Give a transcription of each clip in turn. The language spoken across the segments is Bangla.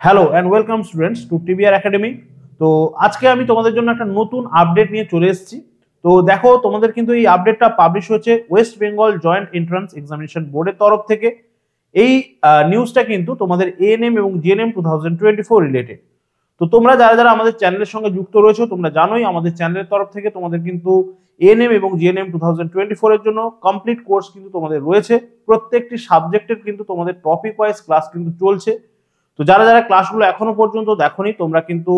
Hello and welcome students to TBR academy. তো আজকে আমি তোমাদের জন্য একটা নতুন আপডেট নিয়ে চলে এসেছি। তো দেখো, তোমাদের কিন্তু এই আপডেটটা পাবলিশ হয়েছে West Bengal joint entrance examination বোর্ডের তরফ থেকে। এই নিউজটা কিন্তু তোমাদের এএনএম এবং জিএনএম 2024 রিলেটেড। তো তোমরা যারা যারা আমাদের চ্যানেলের সঙ্গে যুক্ত রয়েছে তোমরা জানোই আমাদের চ্যানেলের তরফ থেকে তোমাদের কিন্তু এএনএম এবং জিএনএম 2024 এর জন্য কমপ্লিট কোর্স কিন্তু তোমাদের রয়েছে। প্রত্যেকটি সাবজেক্টের কিন্তু তোমাদের টপিক ওয়াইজ ক্লাস কিন্তু চলছে। তো যারা যারা ক্লাসগুলো এখনো পর্যন্ত দেখোনি তোমরা কিন্তু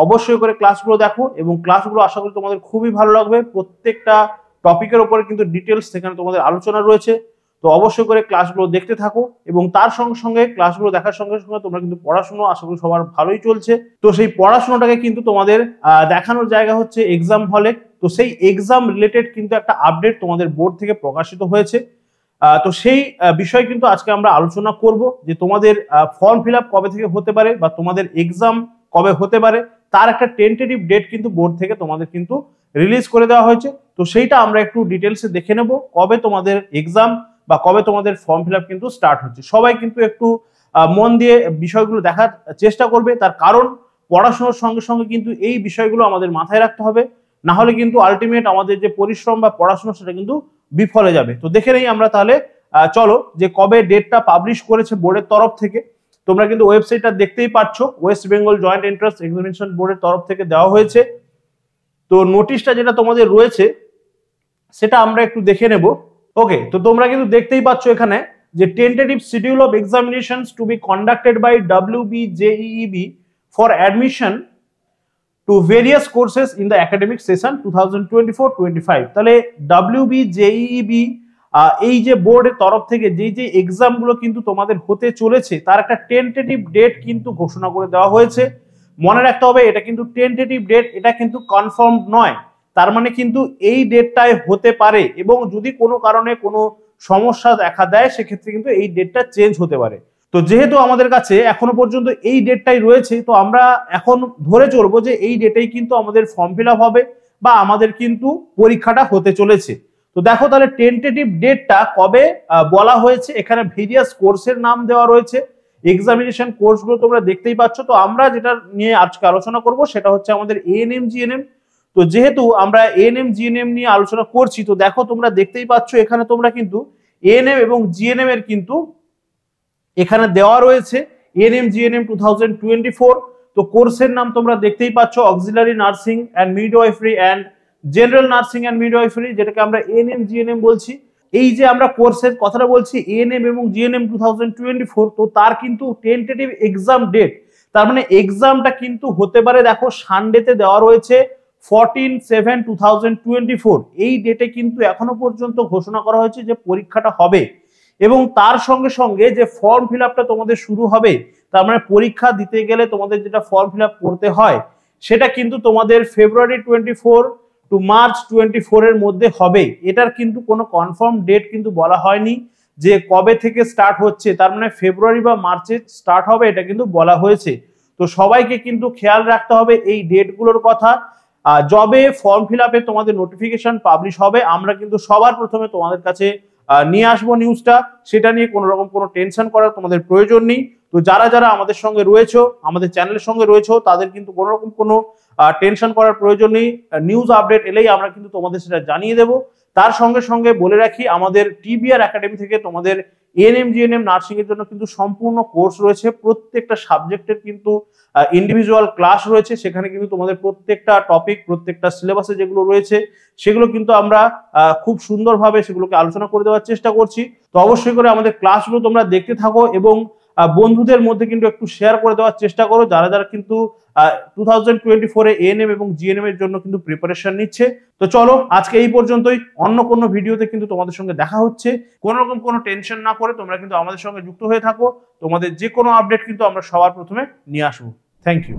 অবশ্যই করে ক্লাসগুলো দেখো, এবং ক্লাসগুলো আশা করি তোমাদের খুবই ভালো লাগবে। প্রত্যেকটা টপিকের উপরে কিন্তু ডিটেলস সেখানে তোমাদের আলোচনা রয়েছে। তো অবশ্যই করে ক্লাসগুলো দেখতে থাকো, এবং তার সঙ্গে সঙ্গে ক্লাসগুলো দেখার সঙ্গে সঙ্গে তোমরা কিন্তু পড়াশোনা আশা করি সবার ভালোই চলছে। তো সেই পড়াশোনাটাকে কিন্তু তোমাদের দেখানোর জায়গা হচ্ছে এক্সাম হলে। তো সেই এক্সাম রিলেটেড কিন্তু একটা আপডেট তোমাদের বোর্ড থেকে প্রকাশিত হয়েছে। তো সেই বিষয় কিন্তু আজকে আমরা আলোচনা করব যে তোমাদের ফর্ম ফিল আপ কবে থেকে হতে পারে বা তোমাদের এক্সাম কবে হতে পারে, তার একটা টেন্টেটিভ ডেট কিন্তু বোর্ড থেকে তোমাদের কিন্তু রিলিজ করে দেওয়া হয়েছে। তো সেইটা আমরা একটু ডিটেলসে দেখে নেব, কবে তোমাদের এক্সাম বা কবে তোমাদের ফর্ম ফিল আপ কিন্তু স্টার্ট হচ্ছে। সবাই কিন্তু একটু মন দিয়ে বিষয়গুলো দেখার চেষ্টা করবে, তার কারণ পড়াশোনার সঙ্গে সঙ্গে কিন্তু এই বিষয়গুলো আমাদের মাথায় রাখতে হবে, না হলে কিন্তু আলটিমেট আমাদের যে পরিশ্রম বা পড়াশোনা সেটা কিন্তু বিফলে যাবে। তো দেখে নেই আমরা তাহলে, চলো যে কবে ডেটটা পাবলিশ করেছে বোর্ডের তরফ থেকে। তোমরা কিন্তু ওয়েবসাইটটা দেখতেই পাচ্ছ, West Bengal joint entrance examination বোর্ডের তরফ থেকে দেওয়া হয়েছে। তো নোটিশটা যেটা তোমাদের রয়েছে সেটা আমরা একটু দেখে নেব। ওকে, তো তোমরা কিন্তু দেখতেই পাচ্ছ এখানে যে tentative schedule of examinations to be conducted by WBJEEB for admission to various courses in the academic session 2024-25। তাহলে WBJEEB এই যে বোর্ডের তরফ থেকে যে যে এক্সামগুলো কিন্তু তোমাদের হতে চলেছে তার একটা টেন্টেটিভ ডেট কিন্তু ঘোষণা করে দেওয়া হয়েছে। মনে রাখতে হবে এটা কিন্তু টেন্টেটিভ ডেট, এটা কিন্তু কনফার্ম নয়। তার মানে কিন্তু এই ডেটটাই হতে পারে, এবং যদি কোনো কারণে কোনো সমস্যা দেখা দেয় সেক্ষেত্রে কিন্তু এই ডেটটা চেঞ্জ হতে পারে। তো যেহেতু আমাদের কাছে এখনো পর্যন্ত এই ডেটটাই রয়েছে, তো আমরা এখন ধরে চলবো যে এই ডেটেই কিন্তু আমাদের ফর্ম ফিল আপ হবে বা আমাদের কিন্তু পরীক্ষাটা হতে চলেছে। তো দেখো তাহলে টেন্টেটিভ ডেটটা কবে বলা হয়েছে, এখানে ভেরিয়াস কোর্সের নাম দেওয়া রয়েছে, এক্সামিনেশন কোর্সগুলো তোমরা দেখতেই পাচ্ছ। তো আমরা যেটা নিয়ে আজকে আলোচনা করব সেটা হচ্ছে আমাদের এএনএম জিএনএম। তো যেহেতু আমরা এএনএম জিএনএম নিয়ে আলোচনা করছি, তো দেখো তোমরা দেখতেই পাচ্ছ এখানে তোমরা কিন্তু এএনএম এবং জিএনএম এর কিন্তু এখানে দেওয়া রয়েছে এএনএম জিএনএম 2024। তো কোর্সের নাম তোমরা দেখতেই পাচ্ছ, auxiliary nursing and midwifery and general nursing and midwifery, যেটাকে আমরা এএনএম জিএনএম বলছি। এই যে আমরা কোর্সের কথাটা বলছি এএনএম এবং জিএনএম 2024, তো তার কিন্তু টেন্টেটিভ এক্সাম ডেট, তার মানে এক্সামটা কিন্তু হতে পারে দেখো সানডেতে দেওয়া রয়েছে 14/7/2024। এই ডেটে কিন্তু এখনো পর্যন্ত ঘোষণা করা হয়েছে যে পরীক্ষাটা হবে, এবং তার সঙ্গে সঙ্গে যে ফর্ম ফিল আপটা তোমাদের শুরু হবে, তার মানে পরীক্ষা দিতে গেলে তোমাদের যেটা ফর্ম ফিল আপ করতে হয় সেটা কিন্তু তোমাদের February 24 টু March 24 এর মধ্যে হবে। এটার কিন্তু কোনো কনফার্ম ডেট কিন্তু বলা হয়নি যে কবে থেকে স্টার্ট হচ্ছে, তার মানে ফেব্রুয়ারি বা মার্চে স্টার্ট হবে এটা কিন্তু বলা হয়েছে। তো সবাইকে কিন্তু খেয়াল রাখতে হবে এই ডেটগুলোর কথা। যবে ফর্ম ফিল আপে তোমাদের নোটিফিকেশন পাবলিশ হবে আমরা কিন্তু সবার প্রথমে তোমাদের কাছে নিয়ে আসবো নিউজটা। সেটা নিয়ে কোনো রকম কোনো টেনশন করার তোমাদের প্রয়োজন নেই। তো যারা যারা আমাদের সঙ্গে রয়েছে, আমাদের চ্যানেলের সঙ্গে রয়েছে, তাদের কিন্তু কোনো রকম কোনো টেনশন করার প্রয়োজন নেই। নিউজ আপডেট এলেই আমরা কিন্তু তোমাদের সেটা জানিয়ে দেব। তার সঙ্গে সঙ্গে বলে রাখি আমাদের টিবিআর একাডেমি থেকে তোমাদের এএনএম জিএনএম নার্সিং এর জন্য কিন্তু সম্পূর্ণ কোর্স রয়েছে। প্রত্যেকটা সাবজেক্টের কিন্তু ইন্ডিভিজুয়াল ক্লাস রয়েছে, সেখানে কিন্তু তোমাদের প্রত্যেকটা টপিক প্রত্যেকটা সিলেবাসে যেগুলো রয়েছে সেগুলো কিন্তু আমরা খুব সুন্দরভাবে সেগুলোকে আলোচনা করে দেওয়ার চেষ্টা করছি। তো অবশ্যই করে আমাদের ক্লাসগুলো তোমরা দেখতে থাকো, এবং বন্ধুদের মধ্যে কিন্তু একটু শেয়ার করে দেওয়ার চেষ্টা করো যারা যারা কিন্তু 2024 এএনএম এবং জিএনএম এর জন্য কিন্তু প্রিপারেশন নিচ্ছে। তো চলো আজকে এই পর্যন্তই, অন্য কোনো ভিডিওতে কিন্তু তোমাদের সঙ্গে দেখা হচ্ছে। কোনো রকম কোনো টেনশন না করে তোমরা কিন্তু আমাদের সঙ্গে যুক্ত হয়ে থাকো, তোমাদের যে কোনো আপডেট কিন্তু আমরা সবার প্রথমে নিয়ে আসবো। Thank you.